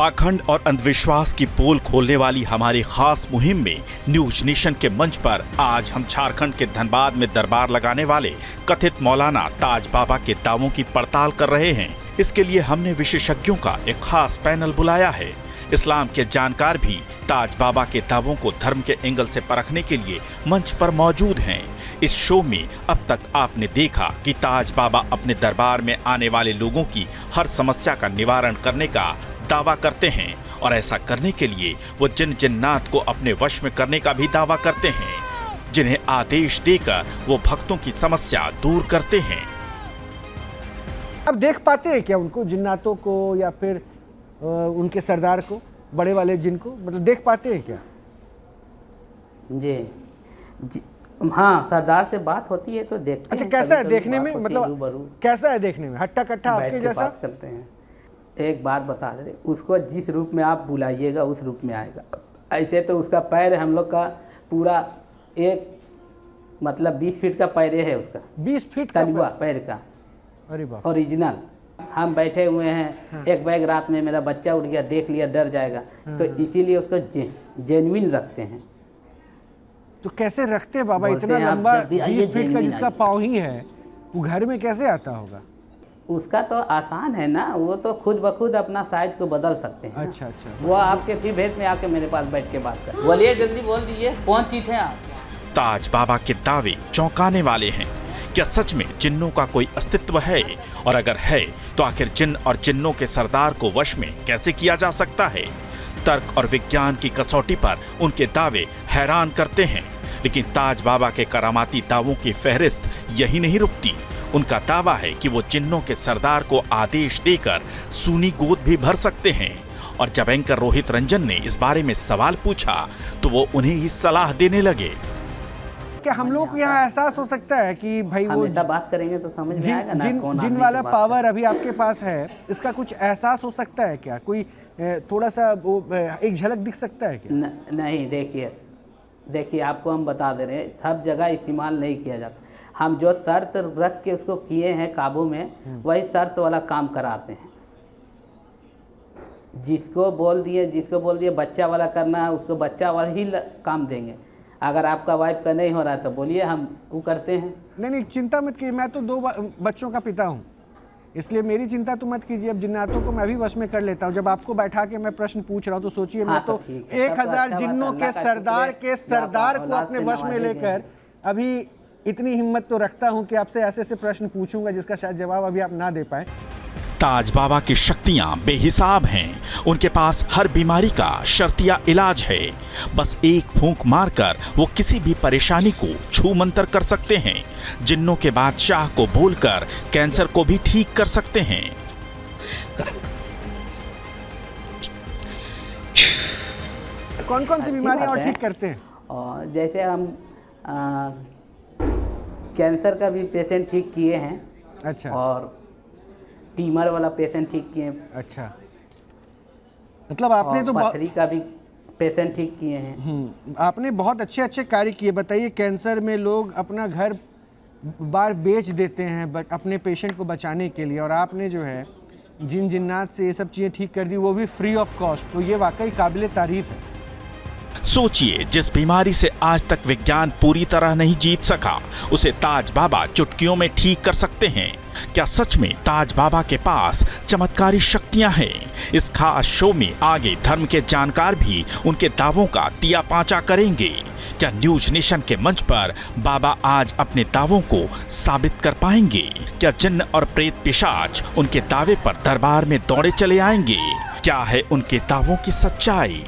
पाखंड और अंधविश्वास की पोल खोलने वाली हमारी खास मुहिम में न्यूज नेशन के मंच पर आज हम झारखंड के धनबाद में दरबार लगाने वाले कथित मौलाना ताज बाबा के दावों की पड़ताल कर रहे हैं। इसके लिए हमने विशेषज्ञों का एक खास पैनल बुलाया है। इस्लाम के जानकार भी ताज बाबा के दावों को धर्म के एंगल से परखने के लिए मंच पर मौजूद हैं। इस शो में अब तक आपने देखा कि ताज बाबा अपने दरबार में आने वाले लोगों की हर समस्या का निवारण करने का दावा करते हैं और ऐसा करने के लिए वो जिन जिन्नात को अपने वश में करने का भी दावा करते हैं, जिन्हें आदेश देकर वो भक्तों की समस्या दूर करते हैं। अब देख पाते हैं क्या उनको, जिन्नातों को या फिर उनके सरदार को, बड़े वाले जिन को, मतलब देख पाते हैं क्या? जी हाँ, सरदार से बात होती है तो देखते अच्छा, हैं। कैसा है देखने में, मतलब कैसा है देखने में? हट्टा कट्टा आपके जैसा बात करते हैं। एक बात बता दे, उसको जिस रूप में आप बुलाइएगा उस रूप में आएगा। ऐसे तो उसका पैर हम लोग का पूरा एक मतलब 20 फीट का पैर है उसका, 20 फीट का तलवा पैर का। अरे बाप, ओरिजिनल। हम बैठे हुए हैं, हाँ। एक बैग रात में मेरा बच्चा उठ गया, देख लिया, डर जाएगा, हाँ। तो इसीलिए उसको जेन्युइन रखते हैं। तो कैसे रखते हैं बाबा? इतना लंबा 20 फीट का जिसका पाँव ही है, वो घर में कैसे आता होगा? उसका तो आसान है ना, वो तो खुद ब खुद अपना साइज को बदल सकते हैं। अच्छा अच्छा, वो आपके फिर भेद में आके मेरे पास बैठ के बात कर। बोलिए, जल्दी बोल दीजिए, कौन चीज है आप? ताज बाबा के दावे चौंकाने वाले हैं। क्या सच में जिन्नों का कोई अस्तित्व है? और अगर है तो आखिर जिन्न और जिन्नों के सरदार को वश में कैसे किया जा सकता है? तर्क और विज्ञान की कसौटी पर उनके दावे हैरान करते हैं। लेकिन ताज बाबा के करामाती दावों की फहरिस्त यही नहीं रुकती। उनका दावा है कि वो जिन्नों के सरदार को आदेश देकर सूनी गोद भी भर सकते हैं। और जब एंकर रोहित रंजन ने इस बारे में सवाल पूछा तो वो उन्हें ही सलाह देने लगे। क्या हम लोग को यहाँ एहसास हो सकता है कि भाई वो बात करेंगे तो समझ में आएगा ना, जिन वाला पावर अभी आपके पास है, इसका कुछ एहसास हो सकता है क्या? कोई थोड़ा सा वो एक झलक दिख सकता है क्या? नहीं, देखिए आपको हम बता दे रहे हैं, सब जगह इस्तेमाल नहीं किया जाता। हम जो शर्त रख के उसको किए हैं काबू में, वही शर्त वाला काम कराते हैं। जिसको बोल दिए बच्चा वाला करना है, उसको बच्चा वाला ही काम देंगे। अगर आपका वाइफ का नहीं हो रहा है तो बोलिए, हम वो करते हैं। नहीं, चिंता मत कीजिए, मैं तो 2 बच्चों का पिता हूँ, इसलिए मेरी चिंता तो मत कीजिए। अब जिन्नातों को मैं भी वश में कर लेता हूँ। जब आपको बैठा के मैं प्रश्न पूछ रहा हूँ तो सोचिए, मैं तो 1000 जिन्नों के सरदार को अपने वश में लेकर अभी इतनी हिम्मत तो रखता हूँ कि आपसे ऐसे प्रश्न पूछूंगा जिसका शायद जवाब अभी आप ना दे पाए। ताज बाबा की शक्तियां बेहिसाब हैं। उनके पास हर बीमारी का शर्तिया इलाज है। बस एक फूंक मारकर वो किसी भी परेशानी को छू मंतर कर सकते हैं। जिन्नों के बादशाह को बोलकर कैंसर को भी ठीक कर सकते हैं। कौन कौन सी बीमारियां और ठीक करते हैं? और जैसे हम कैंसर का भी पेशेंट ठीक किए हैं। अच्छा। और ट्यूमर वाला पेशेंट ठीक किए। अच्छा, मतलब आपने तो पथरी का भी पेशेंट ठीक किए हैं। आपने बहुत अच्छे कार्य किए। बताइए, कैंसर में लोग अपना घर बार बेच देते हैं अपने पेशेंट को बचाने के लिए, और आपने जो है जिन जिन्नात से ये सब चीज़ें ठीक कर दी, वो भी फ्री ऑफ कॉस्ट। तो ये वाकई काबिले तारीफ है। सोचिए, जिस बीमारी से आज तक विज्ञान पूरी तरह नहीं जीत सका, उसे ताज बाबा चुटकियों में ठीक कर सकते हैं। क्या सच में ताज बाबा के पास चमत्कारी शक्तियां हैं? इस खास शो में आगे धर्म के जानकार भी उनके दावों का तिया पांचा करेंगे। क्या न्यूज नेशन के मंच पर बाबा आज अपने दावों को साबित कर पाएंगे? क्या जिन्न और प्रेत पिशाच उनके दावे पर दरबार में दौड़े चले आएंगे? क्या है उनके दावों की सच्चाई?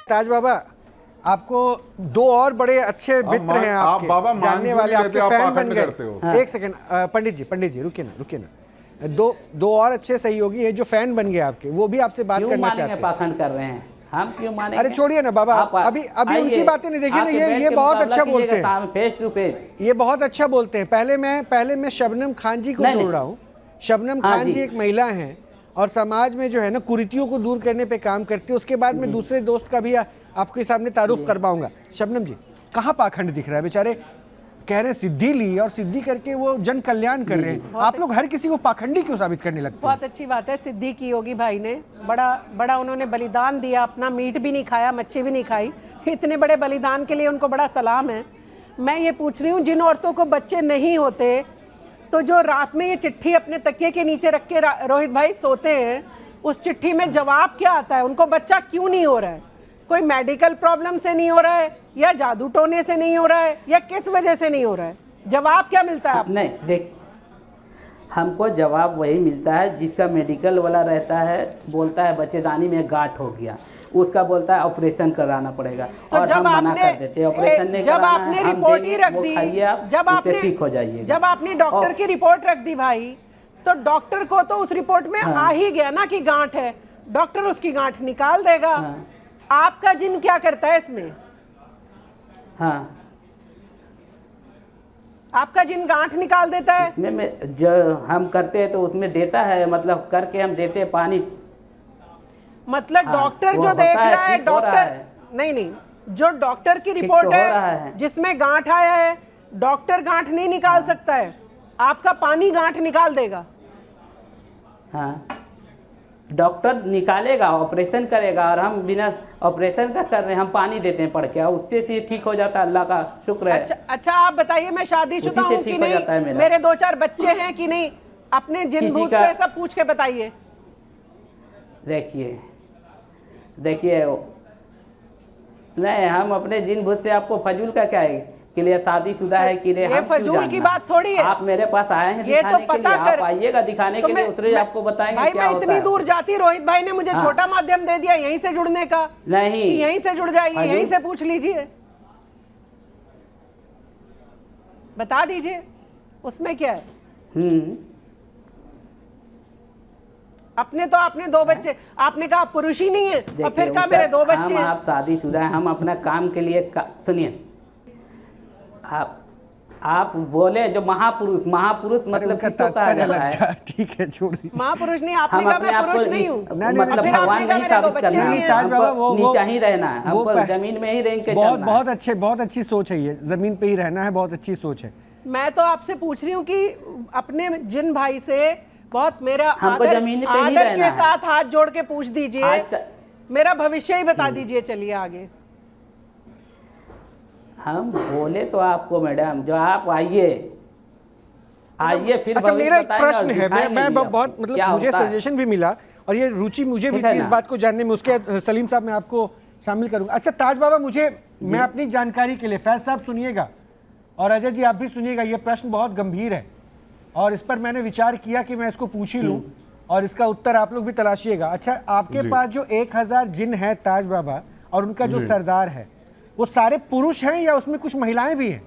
ताज बाबा, आपको 2 और बड़े अच्छे मित्र हैं आपके, बाबा जानने वाले, आपके फैन बन गए। हाँ। एक सेकंड, पंडित जी रुकिए ना। 2 और अच्छे सहयोगी हैं जो फैन बन गए आपके, वो भी आपसे बात करना चाहते हैं। पाखंड कर रहे हैं, हम क्यों मानेंगे? अरे छोड़िए ना बाबा, अभी उनकी बातें नहीं देखिए ना। ये बहुत अच्छा बोलते हैं, फेस टू फेस ये बहुत अच्छा बोलते हैं। पहले मैं शबनम खान जी को जोड़ रहा हूँ। शबनम खान जी एक महिला हैं और समाज में जो है ना कुरीतियों को दूर करने पे काम करती है। उसके बाद में दूसरे दोस्त का भी आपके सामने तारुफ करवाऊंगा। शबनम जी, कहाँ पाखंड दिख रहा है? बेचारे कह रहे हैं सिद्धि ली और सिद्धि करके वो जन कल्याण कर रहे हैं। आप लोग हर किसी को पाखंडी क्यों साबित करने लगते हैं? बहुत अच्छी बात है, सिद्धि की होगी भाई ने, बड़ा उन्होंने बलिदान दिया, अपना मीट भी नहीं खाया, मच्छी भी नहीं खाई, इतने बड़े बलिदान के लिए उनको बड़ा सलाम है। मैं ये पूछ रही हूँ, जिन औरतों को बच्चे नहीं होते तो जो रात में ये चिट्ठी अपने तकिए के नीचे रख के रोहित भाई सोते हैं, उस चिट्ठी में जवाब क्या आता है? उनको बच्चा क्यों नहीं हो रहा है? कोई मेडिकल प्रॉब्लम से नहीं हो रहा है, या जादू टोने से नहीं हो रहा है, या किस वजह से नहीं हो रहा है? जवाब क्या मिलता है? नहीं, देख, हमको जवाब वही मिलता है जिसका मेडिकल वाला रहता है, बोलता है बच्चेदानी में गांठ हो गया, उसका बोलता है ऑपरेशन कराना पड़ेगा, तो और हम मना कर देते हैं ऑपरेशन नहीं जब कराना आपने है, हम रिपोर्ट ही देंगे, रख वो दी, खाइए आप, जब उससे आपने ठीक हो जाइएगा। जब आपने डॉक्टर की रिपोर्ट रख दी भाई, तो डॉक्टर को तो उस रिपोर्ट में आ ही गया ना कि गांठ है, डॉक्टर उसकी गांठ निकाल देगा। आपका जिन क्या करता है इसमें? हाँ, आपका जिन गांठ निकाल देता है? इसमें जो हम करते हैं तो उसमें देता है, मतलब करके हम देते हैं पानी। मतलब डॉक्टर वो जो होता देख है, रहा है, ठीक हो रहा डॉक्टर है। नहीं, जो डॉक्टर की ठीक रिपोर्ट तो हो रहा है है। जिसमें गांठ आया है, डॉक्टर गांठ नहीं निकाल सकता है, आपका पानी गांठ निकाल देगा। हाँ, डॉक्टर निकालेगा, ऑपरेशन करेगा, और हम बिना ऑपरेशन का कर रहे हैं, हम पानी देते हैं पढ़ के, उससे से ठीक हो जाता है, अल्लाह का शुक्र है। अच्छा आप बताइए, मैं शादीशुदा उसी से हूँ कि ठीक हो जाता है नहीं, मेरा। मेरे 2-4 बच्चे हैं कि नहीं, अपने जिन किसी भूत का- से सब पूछ के बताइए। देखिए नहीं, हम अपने जिन भूत से आपको फजूल का क्या है कि लिए शादीशुदा है कि लिए, ये हम क्यों फजूल की जानना? बात थोड़ी है। आप मेरे पास आए हैं ये तो दिखाने के पता लिए, कर, आप आइएगा दिखाने तो के लिए, उससे आपको बताएंगे भाई क्या मैं होता इतनी है। दूर जाती, रोहित भाई ने मुझे हाँ। छोटा माध्यम दे दिया यहीं से जुड़ने का, नहीं, कि यहीं से जुड़ जाइए, फजूल- यहीं से पूछ लीजिए, बता दीजिए उसमें क्या है। अपने तो आपने 2 बच्चे, आपने कहा पुरुष ही नहीं है, और फिर कहा मेरे 2 बच्चे हम हैं। आप शादीशुदा हैं, हम अपना काम के लिए सुनिए, आप बोले जो महापुरुष मतलब उनका किसको कहा तात्पर्य जाता अलग है? था। ठीक है, छोड़ दीजिए। महापुरुष नहीं, आपने हम कहा अपने मैं आप पुरुष को नहीं हूँ, मतलब फिर भगवान आपने कहा नहीं मेरे 2 साबित बच्चे करना नहीं है, हैं। ताज बाबा, हमको नीचा ही रहना है, वो हमको जमीन में ही रह के चलना है। बहुत अच्छी सोच है, ये जमीन पे ही रहना है, बहुत अच्छी सोच है। मैं तो आपसे पूछ रही हूँ कि अपने जिन भाई से बहुत मेरा हमको जमीन पे ही आदर रहना के है। साथ हाथ जोड़ के पूछ दीजिए, आज तक- मेरा भविष्य ही बता दीजिए। चलिए आगे। मतलब हम बोले तो आपको मैडम, जो आप आइए फिर अच्छा, भविष्य मेरा एक बताएंगे प्रश्न और है, दिखाएंगे मैं भी बहुत आपको मतलब क्या मुझे होता है। सजेशन भी मिला और ये रुचि मुझे भी ठीक है थी इस ना? बात को जानने में, उसके सलीम साहब मैं आपको शामिल करूंगा। अच्छा ताज बाबा, मैं अपनी जानकारी के लिए, फैज साहब सुनिएगा और अजय जी आप भी सुनिएगा, ये प्रश्न बहुत गंभीर है और इस पर मैंने विचार किया कि मैं इसको पूछ ही लूं और इसका उत्तर आप लोग भी तलाशिएगा। अच्छा, आपके पास जो 1000 जिन है ताज बाबा और उनका जो सरदार है, वो सारे पुरुष हैं या उसमें कुछ महिलाएं भी हैं?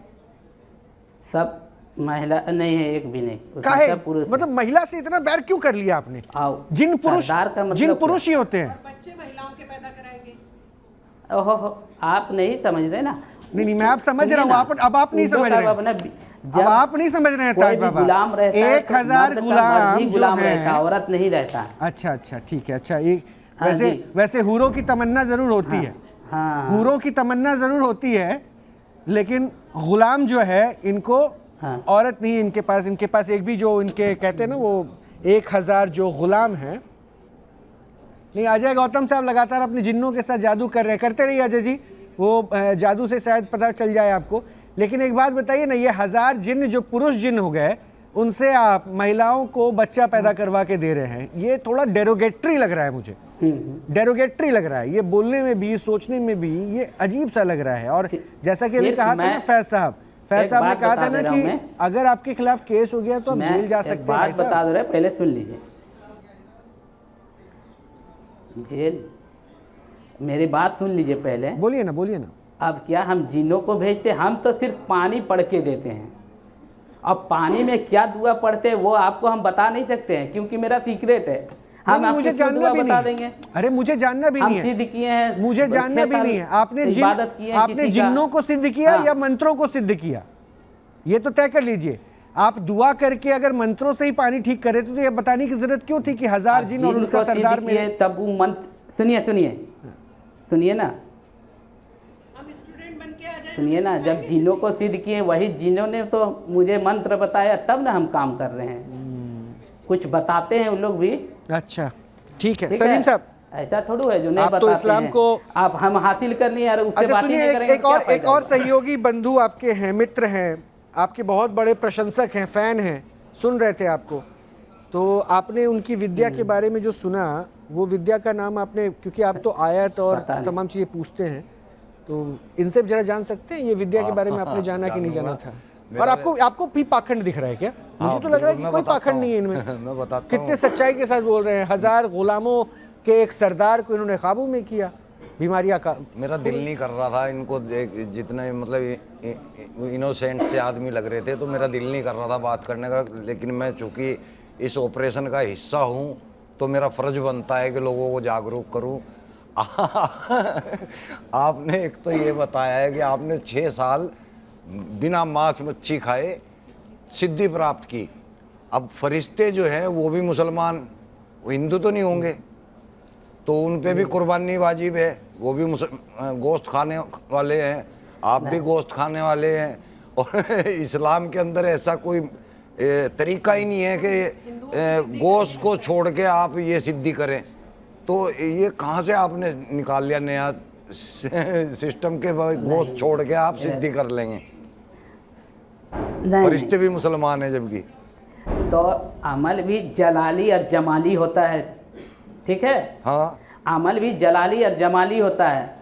सब महिला नहीं है, एक भी नहीं, उसमें काहे? सब पुरुष मतलब महिला से इतना बैर क्यों कर लिया आपने? आओ, जिन पुरुष सरदार का मतलब जिन क्या? पुरुष ही होते हैं। बच्चे महिलाओं के पैदा कराएंगे। ओहो, आप नहीं समझ रहे ना। नहीं, मैं आप समझ रहा हूँ, अब आप नहीं समझ रहे हैं। अब आप नहीं समझ रहे हैं ताज बाबा। गुलाम रहता है, 1000 गुलाम जो गुलाम रहता है, हैं। औरत नहीं रहता है। अच्छा ठीक है। अच्छा, एक हाँ जी। वैसे हूरों की तमन्ना जरूर होती है, हाँ, हूरों की तमन्ना जरूर होती है, लेकिन गुलाम जो है इनको हाँ। औरत नहीं, इनके पास एक भी जो इनके कहते हैं ना वो 1000 जो गुलाम हैं। नहीं, अजय गौतम साहब लगातार अपने जिन्नों के साथ जादू कर रहे हैं, करते रहिए अजय जी, वो जादू से शायद पता चल जाए आपको। लेकिन एक बात बताइए ना, ये 1000 जिन्न जो पुरुष जिन्न हो गए, उनसे आप महिलाओं को बच्चा पैदा करवा के दे रहे हैं, ये थोड़ा डेरोगेटरी लग रहा है मुझे, डेरोगेटरी लग रहा है, ये बोलने में भी, सोचने में भी ये अजीब सा लग रहा है। और जैसा कि अभी कहा था ना फैज साहब ने कहा था ना कि अगर आपके खिलाफ केस हो गया तो आप जेल जा सकते हैं। बात बता दो रहे, पहले सुन लीजिए। जेल, मेरी बात सुन लीजिए पहले। बोलिए ना। अब क्या हम जिन्नों को भेजते? हम तो सिर्फ पानी पढ़ के देते हैं। अब पानी में क्या दुआ पढ़ते हैं वो आपको हम बता नहीं सकते हैं, क्योंकि मेरा सीक्रेट है। हम मुझे आपको जानना भी बता नहीं देंगे। अरे मुझे जानना भी नहीं हम है, सिद्ध किए हैं, मुझे जानना 6 भी साल नहीं है। आपने इबादत की है आपने किसी का। जिन्नों को सिद्ध किया हाँ। या मंत्रों को सिद्ध किया, ये तो तय कर लीजिए। आप दुआ करके अगर मंत्रों से ही पानी ठीक करे तो ये बताने की जरूरत क्यों थी कि 1000 जिन और उनका सरदार में? तब वो मंत्र सुनिए ना, हम स्टूडेंट बन के आ जाए सुनिए ना, जब जिनों को सिद्ध किए वही जिनों ने तो मुझे मंत्र बताया, तब ना हम काम कर रहे हैं। कुछ बताते हैं उन लोग भी। अच्छा ठीक है ठीक सलीम है? साहब, ऐसा थोड़ा है जो नहीं आप तो बताते इस्लाम हैं। को- आप हम हासिल कर लिए और उससे अच्छा बात ही सुनिए, नहीं करेंगे एक तो क्या और फायदा होगा? सहयोगी बंधु आपके हैं, मित्र हैं, आपके बहुत बड़े प्रशंसक हैं, फैन हैं, सुन रहे थे आपको। तो आपने उनकी विद्या के बारे में जो सुना, वो विद्या का नाम आपने, क्योंकि आप तो आयत और पता नहीं। तमाम चीज़ें पूछते हैं, तो इनसे जरा जान सकते हैं ये विद्या के बारे में आपने जाना कि नहीं जाना था? और आपको भी पाखंड दिख रहा है क्या? मुझे तो लग रहा है कि कोई पाखंड नहीं है इनमें। मैं बताता हूँ। कितने सच्चाई के साथ बोल रहे हैं। 1000 गुलामों के एक सरदार को इन्होंने काबू में किया, बीमारियां का। मेरा दिल नहीं कर रहा था इनको जितने मतलब इनोसेंट से आदमी लग रहे थे, तो मेरा दिल नहीं कर रहा था बात करने का। लेकिन मैं चूँकि इस ऑपरेशन का हिस्सा हूँ, तो मेरा फ़र्ज बनता है कि लोगों को जागरूक करूँ। आपने एक तो ये बताया है कि आपने 6 साल बिना मांस मच्छी खाए सिद्धि प्राप्त की। अब फरिश्ते जो हैं वो भी मुसलमान, वो हिंदू तो नहीं होंगे, तो उन पे भी कुर्बानी वाजिब है। वो भी गोश्त खाने वाले हैं, आप भी गोश्त खाने वाले हैं। और इस्लाम के अंदर ऐसा कोई तरीका ही नहीं है कि गोश्त को छोड़ के आप ये सिद्धि करें। तो ये कहाँ से आपने निकाल लिया नया सिस्टम के गोश्त छोड़ के आप सिद्धि कर लेंगे? फरिश्ते भी मुसलमान हैं जबकि। तो अमल भी जलाली और जमाली होता है, ठीक है? हाँ, अमल भी जलाली और जमाली होता है।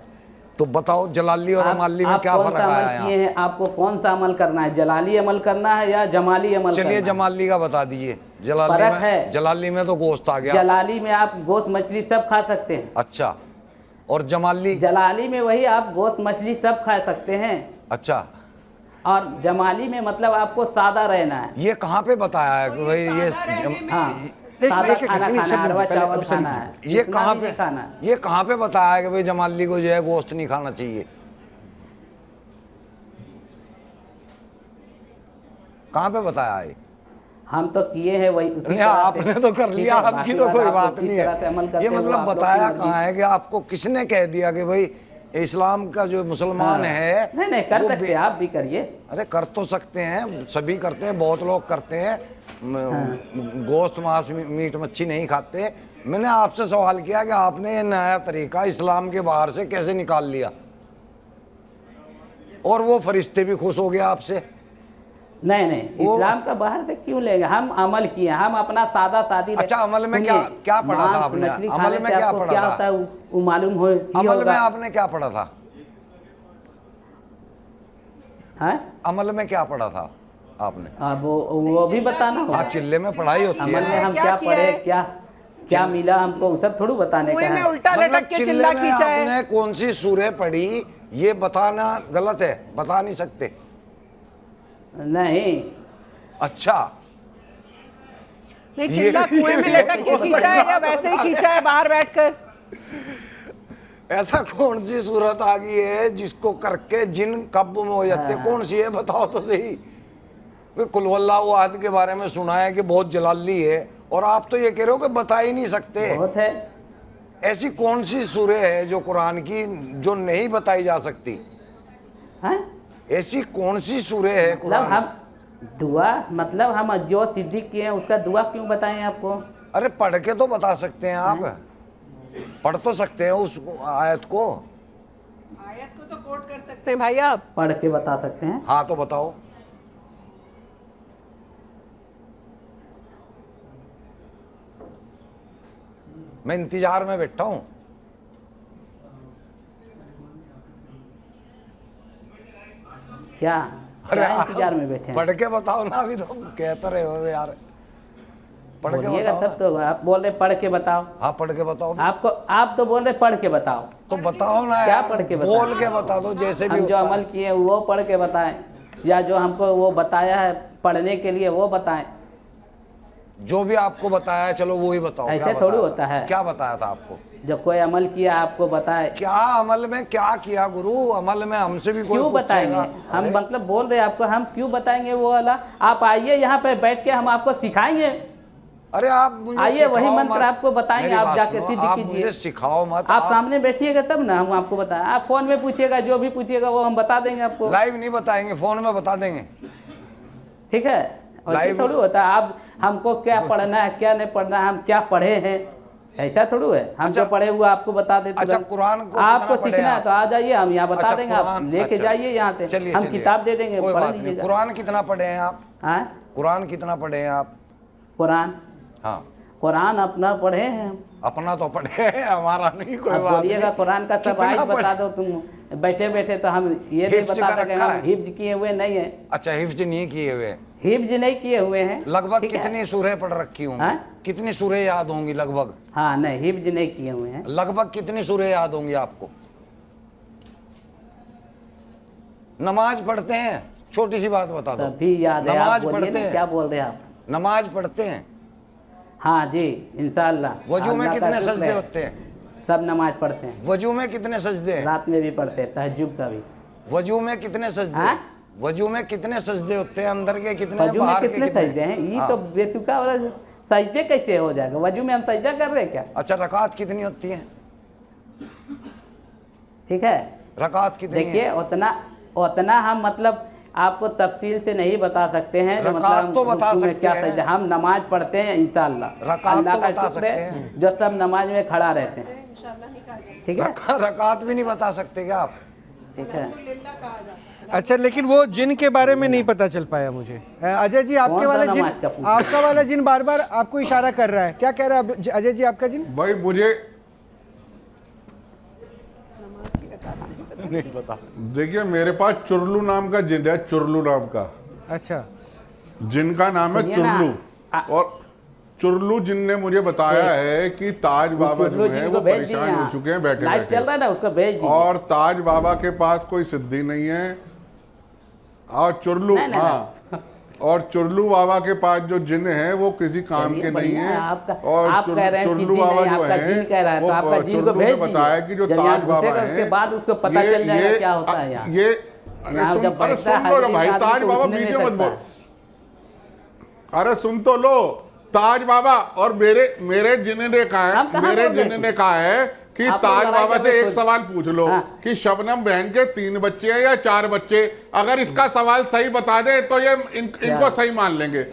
तो बताओ जलाली और अमाली में क्या फर्क आया किए यहाँ? हैं, आपको कौन सा अमल करना है? जलाली अमल करना है या जमाली अमल करना चलिए है? जमाली का बता दीजिए। फर्क है। जलाली में तो गोश्त आ गया। जलाली में आप गोश्त मछली सब खा सकते हैं। अच्छा, और जमाली? जलाली में वही आप गोश्त मछली सब खा सकते हैं। अच्छा, और जमाली में मतलब आपको सादा रहना है। ये कहाँ पे बताया है कि भाई ये हाँ, एक- सादा एक- खाना एक- खाना है, अरवा पहले चावल अब खाना है। ये इतना कहाँ भी पे नहीं खाना है। ये कहाँ पे बताया है कि भाई जमाली को जो है गोश्त नहीं खाना चाहिए? कहाँ पे बताया है? हम तो किए हैं वही उसी नहीं, तरह से। आपने तो कर ठीक लिया, है, आपकी बाकी तो कोई आप बात लोग नहीं जिस तरह से अमल है। करते ये हो, मतलब आप लोग की बताया मर्जी। कहाँ है कि आपको किसने कह दिया कि भाई इस्लाम का जो मुसलमान है नहीं कर वो सकते, आप भी करिए। अरे कर तो सकते हैं, सभी करते हैं, बहुत लोग करते हैं। गोश्त मांस मीट मच्छी नहीं खाते। मैंने आपसे सवाल किया कि आपने ये नया तरीका इस्लाम के बाहर से कैसे निकाल लिया, और वो फरिश्ते भी खुश हो गए आपसे। नहीं, इस्लाम का बाहर से क्यों लेंगे? हम अमल किए, हम अपना सादा सादी। अच्छा, अमल में क्या पढ़ा था आपने? अमल में क्या पढ़ा था? होता है वो मालूम हो ही अमल में होगा। आपने क्या पढ़ा था? हैं? अमल में क्या पढ़ा था आपने? अब वो भी बताना होगा। हाँ, चिल्ले में पढ़ाई होती अमल में है। हम क्या क्या किया पढ़े, है? क्या मिला हमको, वो सब थोड़ी बताने का कुएं में है। उल्टा मतलब लटक के चिल्ले चिल्ला में खींचा है। आपने कौन सी सूरह पढ़ी ये बताना गलत है, बता नहीं सकते। नहीं, अच्छा, नहीं, चिल्ला कुएं में लटक के खींचा है या वैसे ही खींचा है बाहर बैठकर? ऐसा कौन सी सूरत आ गई है जिसको करके जिन काबू में हो जाते? कौन सी है बताओ तो सही। कुल वल्लाहु अहद के बारे में सुना है कि बहुत जलाली है, और आप तो ये कह रहे हो कि बता ही नहीं सकते। बहुत है। ऐसी कौन सी सूरह है जो कुरान की जो नहीं बताई जा सकती? हैं? ऐसी कौन सी सूरह है मतलब कुरान? हम दुआ, मतलब हम जो सिद्धि किए हैं उसका दुआ क्यों बताएं आपको? अरे पढ़ के तो बता सकते हैं आप, पढ़ तो सकते हैं उस आयत को। आयत को तो कोट कर सकते हैं भाई आप। पढ़ के बता सकते हैं। हाँ तो बताओ। मैं इंतजार में बैठा हूं। क्या अरे क्या इंतजार में बैठे हैं? पढ़ के बताओ ना, अभी तो कहते रहे हो यार। पढ़ के बोलिएगा बताओ तब तो। आप बोल रहे पढ़ के बताओ। हाँ पढ़ के बताओ। आप तो बोल रहे पढ़ के बताओ। तो बताओ ना क्या यार, पढ़ के बताओ? बोल के बता दो जैसे भी हम जो होता अमल है। किए वो पढ़ के बताएं, या जो हमको वो बताया है पढ़ने के लिए वो बताएं। जो भी आपको बताया चलो वो ही बताओ। ऐसे क्या थोड़ी बताया? होता है। क्या बताया था आपको? जब कोई अमल किया आपको बताए। क्या अमल में क्या किया गुरु? अमल में हमसे भी कोई क्यों बताएंगे? पूछेगा? हम अरे, मतलब बोल रहे हैं आपको, हम क्यों बताएंगे वो वाला? आप आइए यहाँ पे बैठ के हम आपको सिखाएंगे। अरे आप मुझे आइए वही सिखाओ मंत्र मत। आपको बताएंगे, मेरी आप बात जाके सुनो, सिद्ध आप कीजिए। मुझे सिखाओ मत। आप सामने बैठिएगा तब ना हम आपको बताएं। आप फोन में पूछिएगा, जो भी पूछिएगा वो हम बता देंगे आपको। लाइव नहीं बताएंगे, फोन में बता देंगे। ठीक है, और लाइव- थोड़ी होता है आप हमको क्या पढ़ना है क्या नहीं पढ़ना है, हम क्या पढ़े हैं, ऐसा थोड़ी है। हम अच्छा- जो पढ़े हुआ आपको बता देते। अच्छा, कुरान को आपको कितना पढ़े सीखना है आप? तो आ जाइए, हम यहाँ बता अच्छा, देंगे, आप कुरान- लेके अच्छा। जाइए यहाँ से, चलिए हम चलिए। किताब दे देंगे, कोई पढ़ बात नहीं। लीजिएगा। कुरान कितना पढ़े हैं आप? हाँ, कुरान कितना पढ़े हैं आप? कुरान हाँ, कुरान अपना पढ़े हैं हम। अपना तो पढ़े हैं, हमारा नहीं। कोई अब बात बोलिएगा नहीं। कुरान का सब कितना आयत पढ़े? बता दो तुम बैठे बैठे, तो हम ये नहीं हिफ्ज बता का सकेंगे रखा हम है? हिफ्ज किए हुए नहीं है। अच्छा, हिफ्ज नहीं किए हुए। हिफ्ज नहीं किए हुए हैं। लगभग ठीक है? कितनी सूरह पढ़ रखी होंगी? हाँ? कितनी सूरह याद होंगी लगभग? हाँ, नहीं हिफ्ज नहीं किए हुए हैं। लगभग कितनी सूरह याद होंगी आपको? नमाज पढ़ते हैं? छोटी सी बात बता दो। सभी याद है। आप नमाज बोलिए पढ़ते ना, हैं? क्या बोल रहे हैं आप? नमाज पढ़ते हैं? हाँ जी, इंशाअल्लाह। वजू में अल्लाह का कितने शुक्र सजदे है। होते हैं? सब नमाज पढ़ते हैं, वजू में कितने सजदे हैं? रात में भी पढ़ते हैं, तहज्जुद का भी। वजू में कितने सजदे हाँ? हैं? वजू में कितने सजदे होते हैं? अंदर के कितने हैं? वजू में बाहर के कितने कितने? सजदे हैं? ये हाँ। तो बेतुका वाला सजदे कैसे हो जाएगा? वजू में हम सजदा कर रहे हैं क्या? अच्छा, रकात कितनी होती है? ठीक है, रकात कितनी है? देखिए उतना हम मतलब आपको तफसील से नहीं बता सकते हैं। जो रकात मतलब हम तो बता रुकू में सकते क्या हैं। सजदा, हम नमाज पढ़ते हैं इंशाअल्लाह। रकात अल्लाह तो का बता शुक्र सकते है हैं। जो सब नमाज में खड़ा रहते हैं। ठीक है, रकात भी नहीं बता सकते क्या आप? ठीक है। अच्छा, लेकिन वो जिन के बारे में नहीं पता चल पाया मुझे। अजय जी, आपके कौन सा वाला जिन, नमाज का पूछा? आपका वाला जिन बार बार आपको इशारा कर रहा है, क्या कह रहा है अजय जी आपका जिन? भाई मुझे नहीं पता। देखिए, मेरे पास चुरलू नाम का जिन है, चुरलू नाम का अच्छा, जिनका नाम है सुनिए ना, चुरलू। और चुरलू जिन ने मुझे बताया है कि ताज बाबा जो है वो परेशान हो चुके हैं बैठे लाइव चल रहा बैठे, है ना, उसको भेज दीजिए। और ताज बाबा के पास कोई सिद्धि नहीं है। और चुरलू, नहीं, नहीं, हाँ, और चुरलू बाबा के पास जो जिन है वो किसी काम चलिए, के नहीं बढ़िया है। है आपका। और आप कह रहे हैं चुरलू सिद्धि बाबा नहीं, जो आपका है जिन कह रहा है, तो आपका जिन को चुरलू ने भेज दीजिए। बताया कि जो जब ताज यहाँ बाबा घुसेगा, है, उसके बाद उसको पता चल जाएगा क्या होता है यहाँ। ये यहाँ जब अरे बैठता है सुन लो ना हाजिरी भाई, आदमी ताज तो बाबा उठने नहीं बीच में मत सकता बोल। अरे सुन तो लो, ताज बाबा और मेरे जिन्हें ने कहा हम है, कहाँ मेरे बोल रहे जिन्हें थे? ने कहा है कि आप लोग ताज लड़ाई बाबा कर से रहे एक थे। सवाल पूछ लो हाँ। कि शबनम बहन के 3 बच्चे हैं या 4 बच्चे। अगर इसका सवाल सही बता दे तो ये इनको सही मान लेंगे।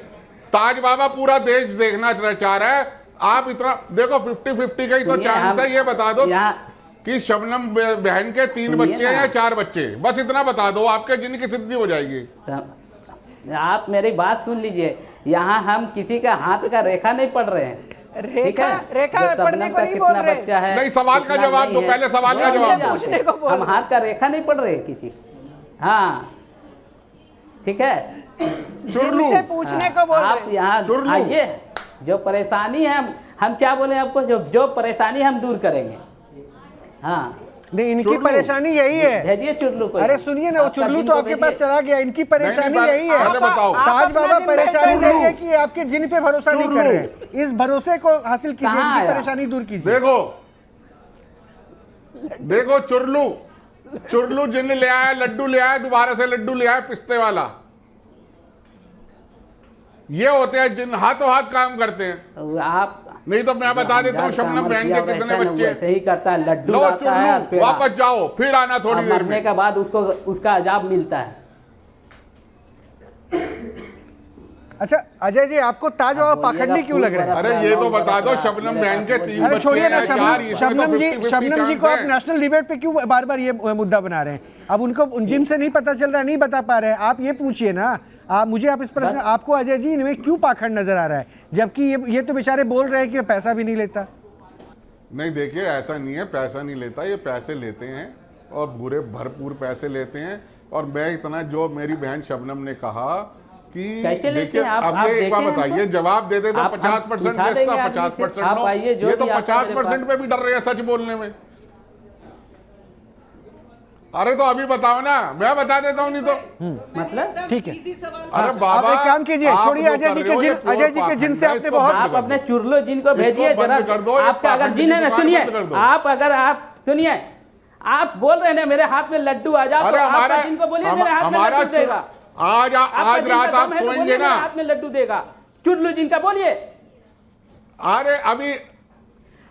ताज बाबा पूरा देश देखना चाह रहा है। आप इतना देखो, 50-50 का ही तो सुनिए, चांस है। हम ये बता दो यहाँ कि शबनम बहन के 3 सुनिए बच्चे हैं ना। या 4 बच्चे, बस इतना बता दो, आपके जिन की सिद्धि हो जाएगी। आप मेरी बात सुन लीजिए, यहाँ हम किसी का हाथ का रेखा नहीं पढ़ रहे हैं। ठीक है? रेखा जो शबनम पढ़ने को का नहीं कितना बोल रहे। बच्चा है, नहीं, सवाल का कितना जवाब नहीं दो, है। पहले सवाल का नहीं, जवाब नहीं, दो। पूछने को बोल हम हाथ का रेखा नहीं पढ़ रहे किसी। हाँ, ठीक है, चुरलू, जिनसे पूछने को बोल आप रहे हैं। यहाँ चुरलू। आइए, जो परेशानी है हम क्या बोले आपको, जो परेशानी हम दूर करेंगे। हाँ, नहीं, इनकी चुरलू। परेशानी यही है। भेजिए चुरलू को। अरे सुनिए ना, वो आपका चुरलू जिन तो को आपके भेजिए। पास चला गया। इनकी परेशानी नहीं, यही है। पहले बताओ। आप ताज अपना बाबा जिन परेशानी भेज दो। नहीं है कि आपके जिन पे भरोसा नहीं कर रहे हैं। इस भरोसे को हासिल कीजिए, कहाँ इनकी आया? परेशानी दूर कीजिए। देखो चुरलू जिन ले आया, लड्डू ले आया, दोबारा से लड्डू ले आया, पिस्ते वाला। ये होते हैं जिन, हाथों हाथ काम करते हैं। तो आप नहीं तो मैं बता देता हूँ शबनम बहन के कितने बच्चे। वैसे ही करता है, लड्डू लो आता है और चुरलू, पेड़ा। वापस जाओ, फिर आना थोड़ी और देर मरने में। के बाद उसको उसका अजाब मिलता है। अच्छा अजय जी, आपको ताज बाबा बोलिएगा पाखंडी क्यों लग रहे हैं? अरे ये तो बता दो, शबनम बहन के 3 अरे बच्चे छोड़िए ना, हैं, 4, इसमें तो शबनम 50-50 जी को आप चांस है। नेशनल डिबेट पे क्यों बार बार ये मुद्दा बना रहे हैं? अब उनको जिन से नहीं पता चल रहा है, नहीं बता पा रहे हैं। आप ये पूछिए ना, आप इस प्रश्न, आपको अजय जी इनमें क्यों पाखंड नजर आ रहा है, जबकि ये तो बेचारे बोल रहे हैं कि पैसा भी नहीं लेता। नहीं देखिए, ऐसा नहीं है, पैसा नहीं लेता, ये पैसे लेते हैं और बुरे भरपूर पैसे लेते हैं। और मैं इतना, जो मेरी बहन शबनम ने कहा कि कैसे लेते देखिए, हैं आप? अब आप ये एक बार देखें बताइए, हमको। जवाब दे दे तो आप- 50% हम उठा देता, देंगे आदमी 50% से। आप नो। आइए, जो ये तो भी आपका मेरे 50% पे भी डर रहे हैं सच बोलने में। अरे तो अभी बताओ ना, मैं बता देता हूँ, नहीं तो मतलब ठीक है, अरे आप बाबा, एक काम कीजिए, आप छोड़िए जो अजय कर जी रहे के हो, जिन, ये प्योर अजय जी के जिन से पाखंड है, आपने इसको बहुत आप बंद कर अपने दो। चुरलो जिनको भेजिए इसको जरा। बंद कर दो, ये आपका अगर पाखंड जिन है ना, की सुनिए, बात बंद कर दो। आप अगर आप सुनिए, आप बोल रहे हैं ना मेरे हाथ में लड्डू आ जाओ, अरे तो हमारा, आपका जिनको बोलिए मेरे हाथ में हमारा लड्डू देगा। आज आपका रात जिनका आप दम है तो सोएंगे बोलिए ना, मेरे हाथ में लड्डू देगा। चुरलू जिनका बोलिए, अरे अभी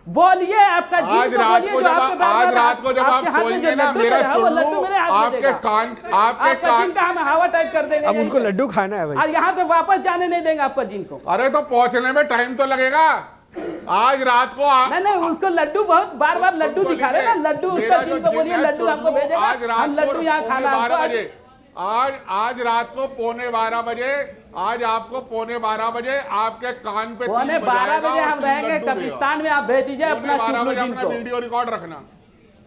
बोलिए आपका जिन आज को रात बोलिए को जो जब आपके बार आज बार रात को जब आप आपके हाथ में सोएंगे जो ना, लड्डू मेरा चढ़ा है, वो लड्डू मेरे हाथ में आपके देगा। कान आपके आपका कान जिन का हम हवा टाइट कर देंगे अब यहीं उनको पे। लड्डू खाना है भाई। और यहाँ पे वापस जाने नहीं देंगे आपका जिन को। अरे तो पहुंचने में टाइम तो लगेगा। आज रात को नहीं नहीं, उसको लड्डू बहुत बार बार लड्डू दिखा रहे हैं ना, लड्डू मेरा उसका जो जिन को जिन बोलिए है, लड्डू हमको भेजेगा, आज रात हम लड्डू को यहाँ पौने खाना 12 हमको। बजे आज रात को पौने 12 बजे आज आपको पौने 12 बजे आपके कान पे पौने 12 बजे हम रहेंगे कब्रिस्तान में, आप भेज दीजिए अपना 12 चुगलू बजे जिन अपना को। वीडियो रिकॉर्ड रखना।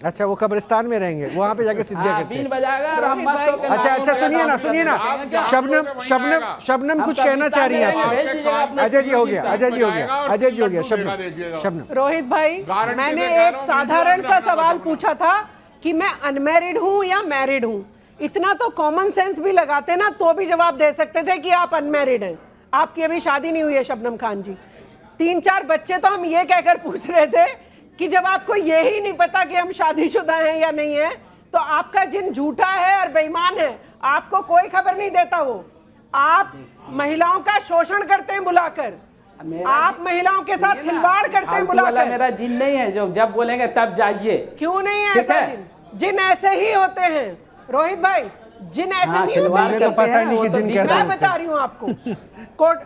अच्छा, वो कब्रिस्तान में रहेंगे, वहां पे जाके सिद्धे हाँ, करते 3 हैं। बजाएगा और हम मस्त होके अच्छा नाचेंगे, अच्छा, सुनिए ना, सुनिए ना, आप शबनम वहीं शबनम आएगा। शबनम कुछ हम कहना चाह रही है कब्रिस्तान में आपसे। भेज दीजिएगा अपना अजय जी हो चुगलू गया, जिन को। अजय जी हो गया, अजय जी हो गया, लड्डू शबनम देखिएगा। शबनम। रोहित भाई, गारंटी मैंने से कह एक रहा हूं, साधारण सा वीडियो सवाल बना पूछा था कि मैं अनमैरिड हूं या मैरिड हूं। इतना तो कॉमन सेंस भी लगाते ना तो भी जवाब दे सकते थे कि आप अनमैरिड हैं, आपकी अभी शादी नहीं हुई है शबनम खान जी। 3-4 बच्चे तो हम ये कहकर पूछ रहे थे कि जब आपको ये ही नहीं पता कि हम शादीशुदा हैं या नहीं है, तो आपका जिन झूठा है और बेईमान है, आपको कोई खबर नहीं देता। वो आप महिलाओं का शोषण करते हैं बुलाकर, आप महिलाओं के साथ खिलवाड़ करते हैं बुलाकर। मेरा जिन नहीं है जो जब बोलेंगे तब जाइए। क्यों नहीं है ठीक ऐसा है? जिन ऐसे ही होते हैं रोहित भाई, जिन ऐसे हाँ, नहीं होते खिलवाड़ मुझे तो करते पता हैं, नहीं वो कि तो जिन दिख कैसे रहा मैं है। होते बता रही हूँ आपको।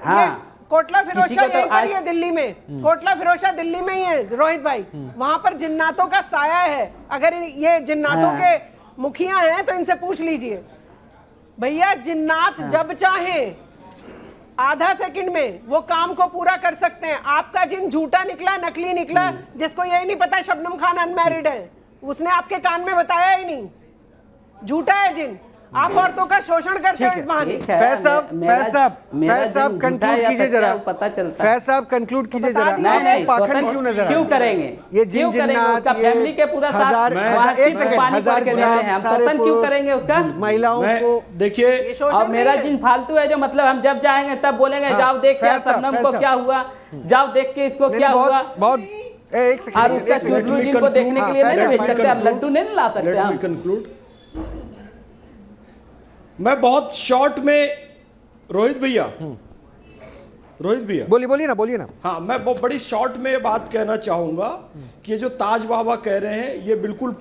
हाँ। ये कोटला फिरोशा किसी को तो यहीं पर ही आज- है दिल्ली में, कोटला फिरोशा दिल्ली में ही है रोहित भाई। वहां पर जिन्नातों का साया है। अगर ये जिन्नातों हाँ। के मुखिया हैं तो इनसे पूछ लीजिए भैया, जिन्नात जब चाहे आधा सेकंड में वो काम को पूरा कर सकते हैं। आपका जिन झूठा निकला, नकली निकला, जिसको यही नहीं पता शबनम खान अनमैरिड है, उसने आपके कान में बताया ही नहीं, झूठा है जिन। आप औरतों का शोषण करते हो इस बहाने। ठीक है, फैज साहब, मेरा- फैज साहब, मेरा फैज साहब जिन कंक्लूड झूठा या कीजिए सच्चा जरा। वो पता चलता है। फैज साहब कंक्लूड कीजिए बता जरा। दिया नहीं नहीं, आपको पाखंड स्वतंत्र क्यों नजर आ क्यों रहा है? करेंगे? ये क्यों जिन करेंगे? जिन्नात, उसका ये फैमिली के पूरा साथ हजार वहाँ एक चिप्स सेकंड, पानी हजार भर के देते हैं, हम सारे स्वतंत्र क्यों पुरुष करेंगे उसका? महिलाओं को देखिए ये शोषण और मेरा नहीं है। जिन फालतू है जो मतलब हम जब जाएंगे तब बोलेंगे हाँ, जाओ देख के फैज साहब, शबनम फैज को साहब। क्या हुआ, जाओ देख के इसको नहीं, क्या नहीं, हुआ। बहुत एक सेकंड, और उसका एक सेकंड। चुगलू जिन को देखने के लिए हाँ, नहीं भेज फैज सकते, साहब, आप लड्डू नहीं ला सकते लेट मी हम। कंक्लूड। मैं बहुत शॉर्ट में रोहित भैया बोलिए बोलिए ना, बोलिए ना। हाँ, मैं बहुत बड़ी शॉर्ट में ये बात कहना चाहूंगा कि ये जो ताज बाबा कह रहे हैं ये बिल्कुल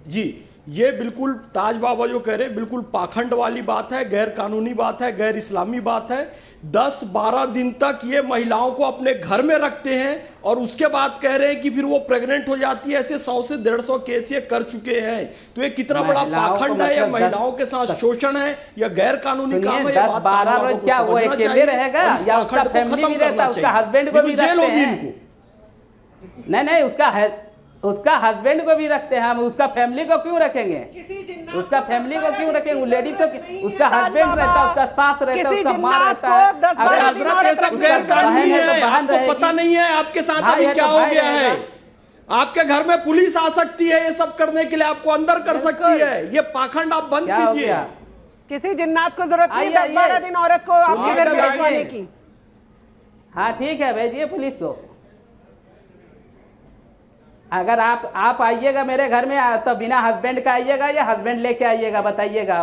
जी ये बिल्कुल ताज बाबा जो कह रहे हैं बिल्कुल पाखंड वाली बात है, गैर कानूनी बात है, गैर इस्लामी बात है। 10-12 दिन तक ये महिलाओं को अपने घर में रखते हैं और उसके बाद कह रहे हैं कि फिर वो प्रेग्नेंट हो जाती है। ऐसे 100 से 150 केस ये कर चुके हैं। तो ये कितना बड़ा महिलाओं को पाखंड है, या मतलब महिलाओं के साथ शोषण है या गैर कानूनी काम है, ये बात ताज 10-12 बाबा रोज को क्या वो समझना अकेले चाहिए रहेगा और इस या उसका पाखंड को फैमिली खत्म भी रहता करना है, उसका चाहिए। हस्बैंड को नहीं भी तो जेल रखते होगी हैं। इनको। नहीं उसका हस्बैंड को भी रखते हैं हम, उसका फैमिली को क्यों रखेंगे? किसी जिन्नात उसका को फैमिली को दस क्यों बारह रखेंगे? वो दिन लेडीज की को जरूरत नहीं उसका है, हस्बैंड ताज रहता है, बाबा। उसका सास रहता है, किसी उसका माँ जिन्नात रहता को है। 10-12 अरे अगर दिन हजरत ये सब गैर कानूनी बहन है तो है, बहन आपको पता रहेगी। नहीं है आपके साथ हाँ, अभी ये क्या तो हो भाई गया है। रहेगा। आपके घर में पुलिस आ सकती है ये सब करने के लिए, आपको अंदर कर सकती है। ये पाखंड आप बंद क्या हो कीजिए। गया? किसी जिन्नात को जरूरत नहीं आइए, 10-12 आइए। दिन औरत को आपके पुलिस घर को में भेजिए। रखवाने की। हाँ ठीक है, भेजिए पुलिस को। अगर आप आइएगा मेरे घर में तो बिना हस्बैंड का आइएगा या हस्बैंड लेके आइएगा, बताइएगा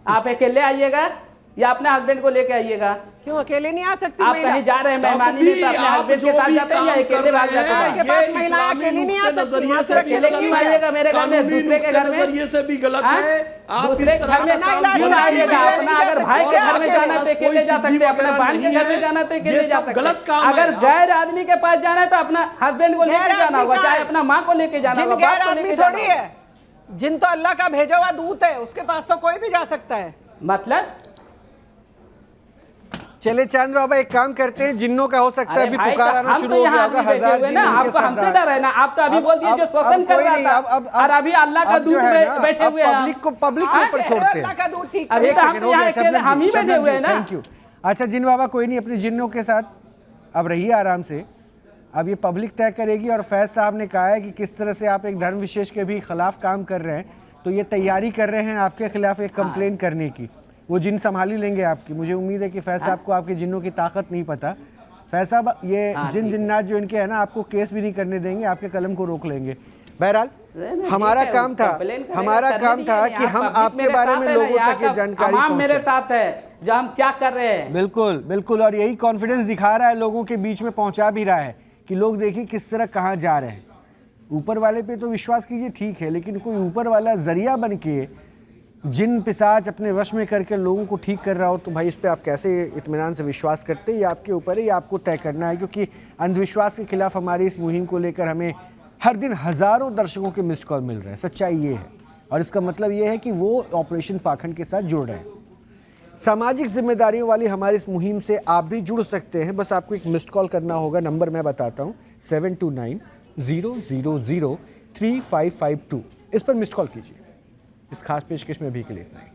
आप अकेले आइएगा या अपने हस्बैंड को लेके आइएगा? क्यों अकेले नहीं आ सकती आप महिला? कहीं जा रहे हैं तब मेहमानी भी में तो अपने आप हस्बैंड के जो साथ भी जाते हैं या काम अकेले कर भाग रहे जाते हैं, हैं? आपके पास ये महिलाएं इस्लामी अकेली नहीं आ नुक्ते सकती, नजरिए से भी अकेले गलत क्यों है, आइएगा मेरे घर में? कानूनी दूसरे के नुक्ते घर में? नजरिए से भी गलत हाँ? है। आप दूसरे इस घर तरह में का ना काम इलाज क्यों मत आइएगा? कीजिए। अपना अगर भाई के घर में जाना है तो अकेले जा सकते हैं, अपने बहन के घर में जाना है तो अकेले जा सकते गलत हैं। काम है। अगर गैर आदमी के पास जाना है तो अपना हस्बैंड को लेके गैर जाना आदमी होगा, कहाँ चाहे है? अपना माँ को लेके जाना जिन होगा, गैर बाप को आदमी लेके जाना थोड़ी होगा। है, जिन तो अल्लाह का भेजा हुआ दूत है, उसके पास तो कोई भी जा सकता है। मतलब चले चांद बाबा एक काम करते हैं, जिन्नों का हो सकता है अरे अभी भाई, पुकार तो आना हम शुरू तो हो यहाँ गया होगा। आदमी बैठे 1000 हुए ना, जिन्नों के आपको हमसे सरदार। डर है ना? आप तो अभी बोल दिए जो शोषण कर कोई रहा नहीं, था और अभी अल्लाह का अब जो दूत है ना, बैठे अब हुए हैं। पब्लिक को हाँ, ऊपर छोड़ते अल्लाह हैं। का दूत ठीक अभी एक तो हम सेकंड तो हो यहाँ गया, अकेले शबनम हम ही जी, बैठे शबनम हुए जी, हैं ना। Thank you. अच्छा जिन बाबा कोई नहीं, अपने जिन्नों के साथ अब रहिए आराम से। अब ये पब्लिक तय करेगी और फैज साहब ने कहा है कि किस तरह से आप एक धर्म विशेष के भी खिलाफ काम कर रहे हैं, तो ये तैयारी कर रहे हैं आपके खिलाफ एक कंप्लेन करने की। वो जिन संभाली लेंगे आपकी। मुझे उम्मीद है कि फैज साहब को आपके जिन्नों की ताकत नहीं पता। फैज साहब ये जिन जिन्नात जो इनके हैं ना, आपको केस भी नहीं करने देंगे, आपके कलम को रोक लेंगे। बहरहाल हमारा काम था, हमारा काम था कि हम आपके बारे में लोगों तक ये जानकारी मेरे पहुंचाएं। साथ है जो हम क्या कर रहे हैं। बिल्कुल बिल्कुल, और यही कॉन्फिडेंस दिखा रहा है, लोगों के बीच में पहुंचा भी रहा है कि लोग देखिए किस तरह कहाँ जा रहे हैं। ऊपर वाले पे तो विश्वास कीजिए ठीक है, लेकिन कोई ऊपर वाला जरिया बन के जिन पिशाच अपने वश में करके लोगों को ठीक कर रहा हो, तो भाई इस पे आप कैसे इत्मीनान से विश्वास करते हैं, ये आपके ऊपर है, ये आपको तय करना है। क्योंकि अंधविश्वास के खिलाफ हमारी इस मुहिम को लेकर हमें हर दिन हज़ारों दर्शकों के मिस्ड कॉल मिल रहे हैं। सच्चाई ये है, और इसका मतलब ये है कि वो ऑपरेशन पाखंड के साथ जुड़ रहे हैं। सामाजिक जिम्मेदारियों वाली हमारी इस मुहिम से आप भी जुड़ सकते हैं। बस आपको एक मिस्ड कॉल करना होगा, नंबर मैं बताता हूँ 7290003552। इस पर मिस्ड कॉल कीजिए। इस खास पेशकश में भी के लिए इतना ही।